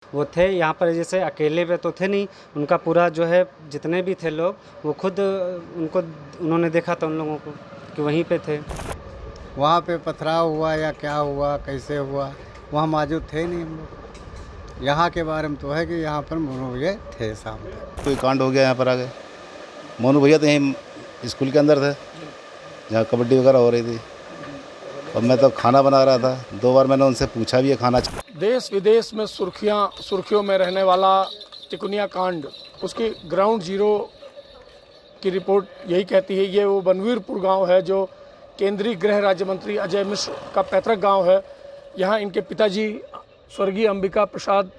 वो थे यहाँ पर, जैसे अकेले पे तो थे नहीं, उनका पूरा जो है जितने भी थे लोग वो खुद उन्होंने देखा था उन लोगों को कि वहीं पे थे। वहाँ पे पथराव हुआ या क्या हुआ, कैसे हुआ, वहाँ मौजूद थे नहीं हम लोग। यहाँ के बारे में तो है कि यहाँ पर मोनू भैया थे शाम तक। कोई कांड हो गया यहाँ पर आगे। मोनू भैया तो यहीं स्कूल के अंदर थे जहाँ कबड्डी वगैरह हो रही थी, और मैं तो खाना बना रहा था। 2 बार मैंने उनसे पूछा भी है खाना। देश विदेश में सुर्खियों में रहने वाला तिकुनिया कांड, उसकी ग्राउंड जीरो की रिपोर्ट यही कहती है। ये वो बनवीरपुर गांव है जो केंद्रीय गृह राज्य मंत्री अजय मिश्र का पैतृक गांव है। यहाँ इनके पिताजी स्वर्गीय अंबिका प्रसाद,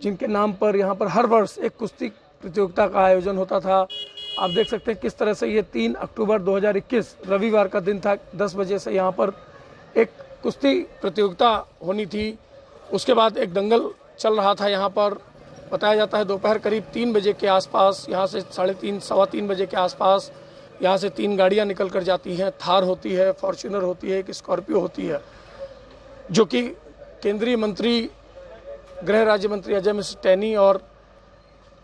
जिनके नाम पर यहाँ पर हर वर्ष एक कुश्ती प्रतियोगिता का आयोजन होता था। आप देख सकते हैं किस तरह से ये 3 अक्टूबर 2021 रविवार का दिन था। 10 बजे से यहाँ पर एक कुश्ती प्रतियोगिता होनी थी। उसके बाद एक दंगल चल रहा था यहाँ पर। बताया जाता है दोपहर करीब 3 बजे के आसपास, यहाँ से 3:30 सवा 3 बजे के आसपास यहाँ से 3 गाड़ियाँ निकल कर जाती हैं। थार होती है, फॉर्च्यूनर होती है, एक स्कॉर्पियो होती है, जो कि केंद्रीय मंत्री गृह राज्य मंत्री अजय मिश्र टैनी और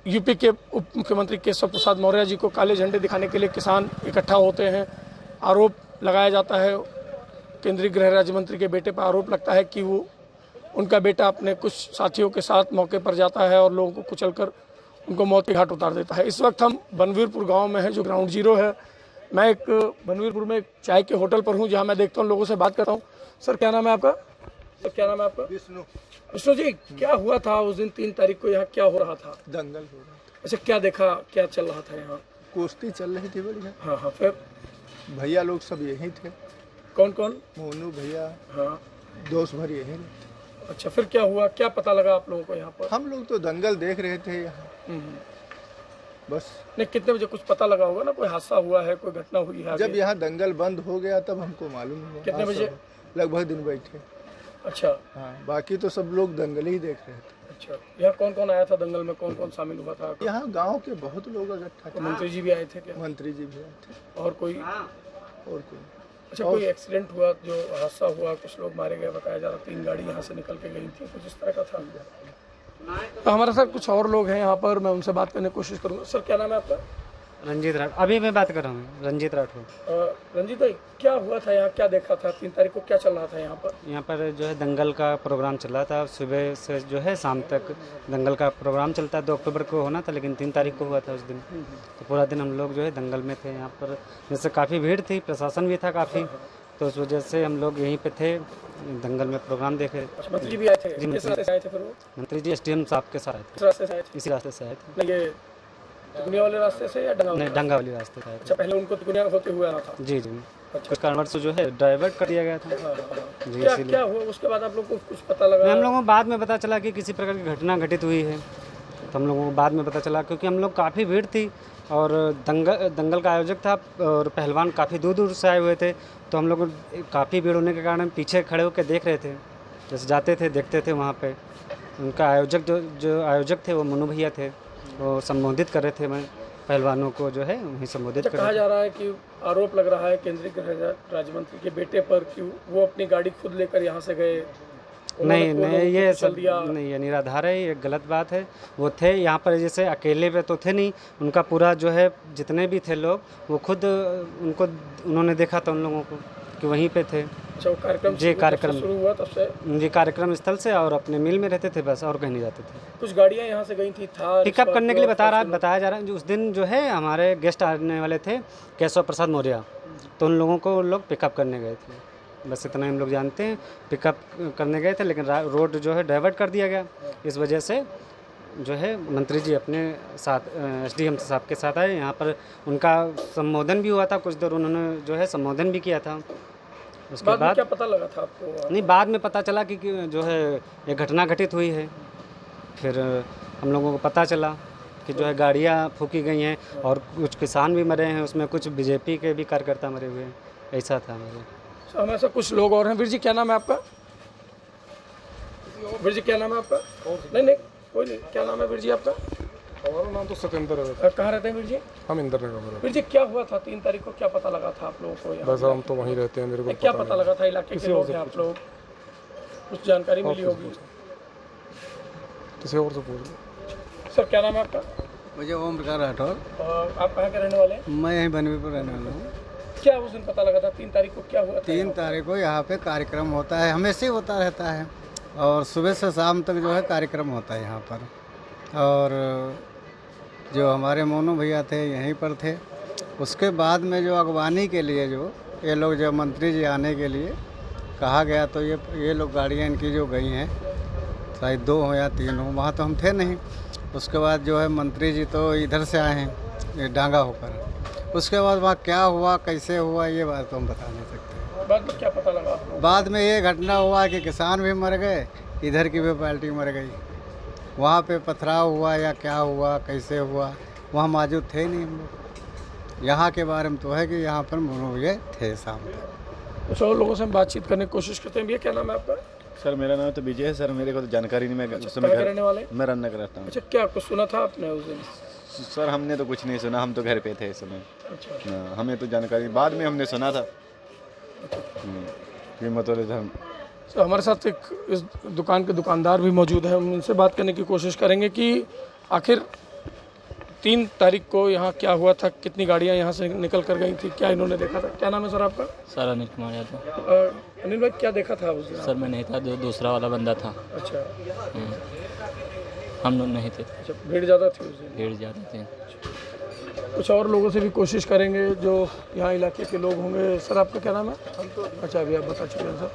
यूपी के उप मुख्यमंत्री केशव प्रसाद मौर्य जी को काले झंडे दिखाने के लिए किसान इकट्ठा होते हैं। आरोप लगाया जाता है, केंद्रीय गृह राज्य मंत्री के बेटे पर आरोप लगता है कि वो उनका बेटा अपने कुछ साथियों के साथ मौके पर जाता है और लोगों को कुचलकर उनको मौत के घाट उतार देता है। इस वक्त हम बनवीरपुर गांव में हैं जो ग्राउंड जीरो है। मैं एक बनवीरपुर में एक चाय के होटल पर हूं जहां मैं देखता हूं, लोगों से बात करता हूं। सर क्या नाम है आपका? सर क्या नाम है आपका? विष्णु जी, क्या हुआ था उस दिन 3 तारीख को? यहाँ क्या हो रहा था? दंगल हो रहा था। अच्छा, क्या देखा, क्या चल रहा था यहाँ? कुश्ती चल रही थी बढ़िया। हाँ हाँ, फिर भैया लोग सब यहीं थे। कौन कौन? मोनू भैया, हाँ, दोस्त भर यहीं थे। अच्छा, फिर क्या हुआ, क्या पता लगा आप लोगों को यहाँ पर? हम लोग तो दंगल देख रहे थे यहाँ, बस। नहीं, कितने बजे कुछ पता लगा होगा ना, कोई हादसा हुआ है, कोई घटना हुई है? जब यहाँ दंगल बंद हो गया तब हमको मालूम हुआ। कितने बजे? लगभग दिन बैठे। अच्छा हाँ, बाकी तो सब लोग दंगल ही देख रहे थे। अच्छा, यहाँ कौन कौन आया था दंगल में? कौन कौन शामिल हुआ था? यहाँ गांव के बहुत लोग इकट्ठा थे। मंत्री जी भी आए थे क्या? मंत्री जी भी आए थे। और कोई? और कोई? अच्छा, कोई एक्सीडेंट हुआ, जो हादसा हुआ, कुछ लोग मारे गए बताया जा रहा? 3 गाड़ी यहाँ से निकल के गई थी, कुछ इस तरह का था। तो हमारे साथ कुछ और लोग हैं यहाँ पर, मैं उनसे बात करने की कोशिश करूँगा। सर क्या नाम है आपका? रंजीत राठौर, अभी मैं बात कर रहा हूँ, रंजीत राठौर। रंजीत भाई, क्या हुआ था यहाँ, क्या देखा था 3 तारीख को, क्या चल रहा था यहाँ पर? यहाँ पर जो है दंगल का प्रोग्राम चल रहा था। सुबह से जो है शाम तक दंगल का प्रोग्राम चलता है। 2 अक्टूबर को होना था, लेकिन 3 तारीख को हुआ था उस दिन। तो पूरा दिन हम लोग जो है दंगल में थे यहाँ पर। जैसे काफ़ी भीड़ थी, प्रशासन भी था काफ़ी, तो उस वजह से हम लोग यहीं पे थे, दंगल में प्रोग्राम देखे। अच्छा, मंत्री जी भी आए थे? किस रास्ते से आए थे फिर वो? मंत्री जी SDM साहब के साथ आए किस रास्ते से आए थे? थे, इसी रास्ते से आए थे। नहीं, ये तिकुनिया वाले रास्ते से या डंगा? नहीं, डंगा वाली रास्ते से आए थे। अच्छा, पहले उनको तिकुनिया होते हुए आना था? जी जी, अच्छा, कुछ कारणवश जो है डाइवर्ट कर दिया गया था। हाँ, हाँ। जी, क्या इसीलिए क्या हुआ उसके बाद आप लोग को कुछ पता लगा? हम लोगों को बाद में पता चला कि किसी प्रकार की घटना घटित हुई है, तो हम लोगों को बाद में पता चला, क्योंकि हम लोग काफ़ी भीड़ थी और दंगल का आयोजक था और पहलवान काफ़ी दूर दूर से आए हुए थे। तो हम लोग काफ़ी भीड़ होने के कारण पीछे खड़े होकर देख रहे थे, जैसे जाते थे देखते थे वहाँ पे। उनका आयोजक जो आयोजक थे वो मोनू भैया थे, वो संबोधित कर रहे थे मैं पहलवानों को जो है वहीं संबोधित कर कहा रहे थे। जा रहा है कि आरोप लग रहा है केंद्रीय गृह राज्य मंत्री के बेटे पर कि वो अपनी गाड़ी खुद लेकर यहाँ से गए। नहीं नहीं, ये सब दिया। नहीं, ये निराधार है, ये गलत बात है। वो थे यहाँ पर, जैसे अकेले पे तो थे नहीं, उनका पूरा जो है जितने भी थे लोग वो खुद उन्होंने देखा था उन लोगों को कि वहीं पे थे। अच्छा, वो कार्यक्रम जी, कार्यक्रम शुरू हुआ तब से? जी, कार्यक्रम स्थल से और अपने मिल में रहते थे बस, और कहीं नहीं जाते थे। कुछ गाड़ियाँ यहाँ से गई थी, था पिकअप करने के लिए बताया जा रहा है। जो उस दिन जो है हमारे गेस्ट आने वाले थे केशव प्रसाद मौर्य, तो उन लोगों को लोग पिकअप करने गए थे, बस इतना हम लोग जानते हैं। पिकअप करने गए थे, लेकिन रोड जो है डाइवर्ट कर दिया गया। इस वजह से जो है मंत्री जी अपने साथ SDM साहब के साथ आए। यहाँ पर उनका संबोधन भी हुआ था, कुछ देर उन्होंने जो है संबोधन भी किया था। उसके बाद क्या पता लगा था आपको? नहीं, बाद में पता चला कि जो है ये घटना घटित हुई है। फिर हम लोगों को पता चला कि जो है गाड़ियाँ फूकी गई हैं और कुछ किसान भी मरे हैं उसमें, कुछ BJP के भी कार्यकर्ता मरे हुए हैं, ऐसा था हमारे। हमारे साथ कुछ लोग और हैं। वीर जी क्या नाम है आपका? वीर जी क्या नाम है आपका? नहीं, कोई नहीं। क्या नाम है वीर जी आपका? हमारा नाम तो सत्येंद्र है। कहाँ रहते हैं वीर जी? हम इंदर नगर में। वीर जी क्या हुआ था 3 तारीख को, क्या पता लगा था आप लोगों को यहाँ? बस हम तो वहीं रहते हैं, मेरे को क्या पता लगा था? इलाके के लोग हैं आप लोग, कुछ जानकारी मिली होगी? किसी और से पूछ लो। सर क्या नाम है आपका? मुझे ओम प्रकाश राठौर, आप कहाँ के रहने वाले हैं? मैं यहीं बनवीपुर रहने वाला हूँ। क्या उस दिन पता लगा था 3 तारीख को क्या हुआ था? 3 तारीख को यहाँ पे कार्यक्रम होता है, हमेशा ही होता रहता है और सुबह से शाम तक जो है कार्यक्रम होता है यहाँ पर। और जो हमारे मोनू भैया थे यहीं पर थे। उसके बाद में जो अगवानी के लिए जो ये लोग जब मंत्री जी आने के लिए कहा गया तो ये लोग गाड़ियाँ इनकी जो गई हैं शायद 2 हो या 3 हो, वहाँ तो हम थे नहीं। उसके बाद जो है मंत्री जी तो इधर से आए हैं ये डांगा होकर। उसके बाद वहाँ क्या हुआ कैसे हुआ ये बात तो हम बता नहीं सकते। बाद में क्या पता लगा आपको? बाद में ये घटना हुआ कि किसान भी मर गए, इधर की भी पार्टी मर गई। वहाँ पे पथराव हुआ या क्या हुआ कैसे हुआ वहाँ मौजूद थे नहीं हम लोग। यहाँ के बारे में तो है कि यहाँ पर मोनू भैया थे शाम तक। कुछ और लोगों से हम बातचीत करने की कोशिश करते हैं। भैया क्या नाम है आपका? सर मेरा नाम तो विजय है सर, मेरे को तो जानकारी नहीं। मैं उस कहाँ समय के रहने वाले? मैं रन्ना का रहता हूँ। अच्छा, क्या कुछ सुना था आपने उस दिन? सर हमने तो कुछ नहीं सुना, हम तो घर पे थे इस समय। अच्छा, हाँ, हमें तो जानकारी बाद में हमने सुना था कि मतलब हम। तो हमारे साथ एक इस दुकान के दुकानदार भी मौजूद है, हम इनसे बात करने की कोशिश करेंगे कि आखिर 3 तारीख को यहाँ क्या हुआ था, कितनी गाड़ियाँ यहाँ से निकल कर गई थी, क्या इन्होंने देखा था? क्या नाम है सर आपका? सर अनिल कुमार यादव। अनिल भाई क्या देखा था उस दिन? सर मैं नहीं था, दूसरा वाला बंदा था। अच्छा, हम लोग नहीं थे, अच्छा, भीड़ ज़्यादा थी उस दिन? भीड़ ज़्यादा थी। कुछ और लोगों से भी कोशिश करेंगे जो यहाँ इलाके के लोग होंगे। सर आपका क्या नाम है? अच्छा, अभी आप बता चुके हैं सर।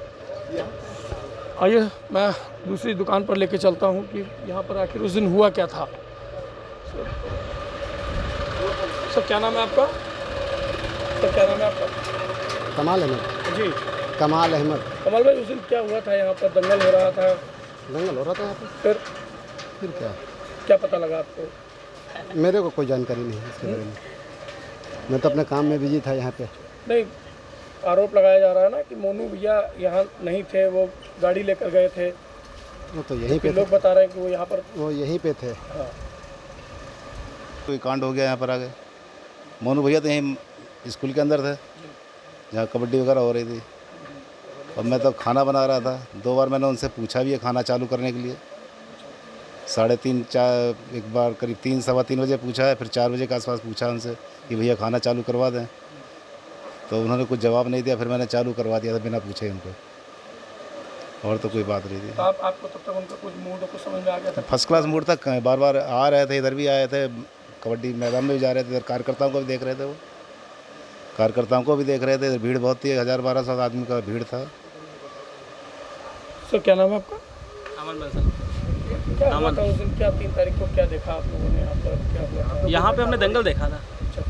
आइए मैं दूसरी दुकान पर लेके चलता हूँ कि यहाँ पर आखिर उस दिन हुआ क्या था। सर क्या नाम है आपका? सर क्या नाम है आपका? कमाल अहमद। जी, कमाल अहमद। कमल भाई उस दिन क्या हुआ था? यहाँ पर दंगल हो रहा था, दंगल हो रहा था यहाँ पे। फिर क्या क्या पता लगा आपको? मेरे को कोई जानकारी नहीं है इसके बारे में। मैं तो अपने काम में बिजी था यहाँ पे। नहीं, आरोप लगाया जा रहा है ना कि मोनू भैया यहाँ नहीं थे, वो गाड़ी लेकर गए थे। वो तो यहीं पे लोग बता रहे हैं कि वो यहाँ पर। वो यहीं पे थे। हाँ, कोई कांड हो गया यहाँ पर आगे। मोनू भैया तो यहीं स्कूल के अंदर थे जहाँ कबड्डी वगैरह हो रही थी और मैं तो खाना बना रहा था। 2 बार मैंने उनसे पूछा भी है खाना चालू करने के लिए। 3:30 4 एक बार करीब 3 सवा 3 बजे पूछा है, फिर 4 बजे के आसपास पूछा उनसे कि भैया खाना चालू करवा दें, तो उन्होंने कुछ जवाब नहीं दिया। फिर मैंने चालू करवा दिया था बिना पूछे उनको, और तो कोई बात नहीं थी। तो आपको तब तक उनका कुछ मूड को समझ में आ गया था? फर्स्ट क्लास मूड तक बार बार आ रहे थे, इधर भी आए थे, कबड्डी मैदान में भी जा रहे थे, इधर कार्यकर्ताओं को भी देख रहे थे। वो कार्यकर्ताओं को भी देख रहे थे। इधर भीड़ बहुत थी, 1000-1200 आदमी का भीड़ था। सर क्या नाम है आपका? अमन बंसल। क्या हुआ था उस दिन? क्या 3 तारीख को क्या देखा आप लोगों ने यहाँ पर? क्या हुआ था? यहाँ पे हमने दंगल देखा था। अच्छा,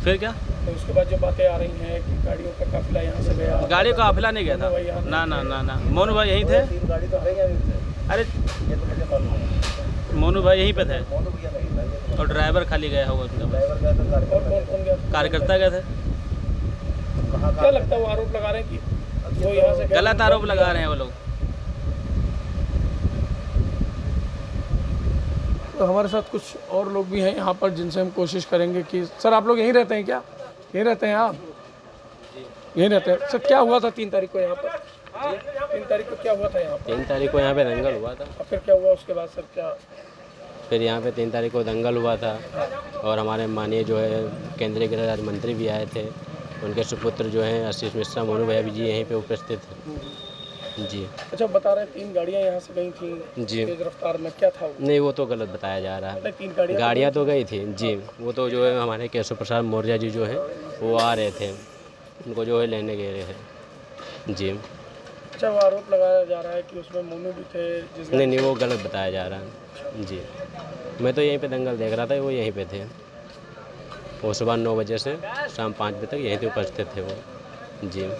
फिर क्या? तो उसके बाद जो बातें आ रही हैं कि गाड़ियों का काफिला यहाँ से गया। गाड़ी का काफिला नहीं गया था। ना ना ना ना, मोनू भाई यहीं थे। अरे मोनू भाई यहीं पे थे और ड्राइवर खाली गया होगा उसका। और कौन गया? कार्यकर्ता गए थे। क्या लगता है वो आरोप लगा रहे हैं कि वो यहाँ से गए? गलत आरोप लगा रहे हैं वो लोग। तो हमारे साथ कुछ और लोग भी हैं यहाँ पर जिनसे हम कोशिश करेंगे कि सर आप लोग यहीं रहते हैं क्या? यहीं रहते हैं आप? यहीं रहते हैं। सर क्या हुआ था 3 तारीख को यहाँ पर? 3 तारीख को क्या हुआ था यहाँ पर? 3 तारीख को यहाँ पे दंगल हुआ था। और फिर क्या हुआ उसके बाद सर? क्या फिर यहाँ पे 3 तारीख को दंगल हुआ था और हमारे माननीय जो है केंद्रीय गृह राज्य मंत्री भी आए थे। उनके सुपुत्र जो हैं आशीष मिश्रा, मोनू भैया भी जी यहीं पे उपस्थित थे जी। अच्छा, बता रहे 3 गाड़ियाँ यहाँ से गई थी जी। तेज रफ्तार में, क्या था वो? नहीं, वो तो गलत बताया जा रहा है। नहीं, 3 गाड़ियाँ गाड़ियाँ तो गई थी जी। वो तो जो है हमारे केशव प्रसाद मौर्य जी जो हैं वो आ रहे थे, उनको जो है लेने गए रहे जी। अच्छा, वो आरोप लगाया जा रहा है कि उसमें मोनू भी थे जिस नहीं नहीं, वो गलत बताया जा रहा है जी। मैं तो यहीं पे दंगल देख रहा था, वो यहीं पे थे। वो सुबह 9 बजे से शाम 5 बजे तक यहीं पे उपस्थित थे वो जी।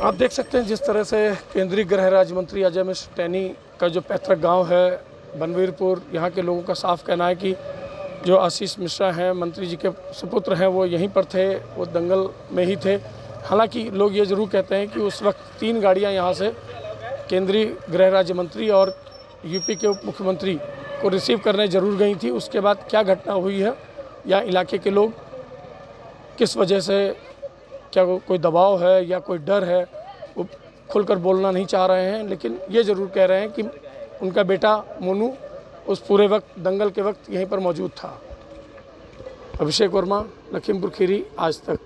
आप देख सकते हैं जिस तरह से केंद्रीय गृह राज्य मंत्री अजय मिश्र टैनी का जो पैतृक गांव है बनवीरपुर, यहाँ के लोगों का साफ कहना है कि जो आशीष मिश्रा हैं मंत्री जी के सुपुत्र हैं वो यहीं पर थे, वो दंगल में ही थे। हालांकि लोग ये ज़रूर कहते हैं कि उस वक्त 3 गाड़ियाँ यहाँ से केंद्रीय गृह राज्य मंत्री और यूपी के उप मुख्यमंत्री को रिसीव करने ज़रूर गई थी। उसके बाद क्या घटना हुई है या इलाके के लोग किस वजह से, क्या कोई दबाव है या कोई डर है, वो खुलकर बोलना नहीं चाह रहे हैं, लेकिन ये ज़रूर कह रहे हैं कि उनका बेटा मोनू उस पूरे वक्त दंगल के वक्त यहीं पर मौजूद था। अभिषेक वर्मा, लखीमपुर खीरी, आज तक।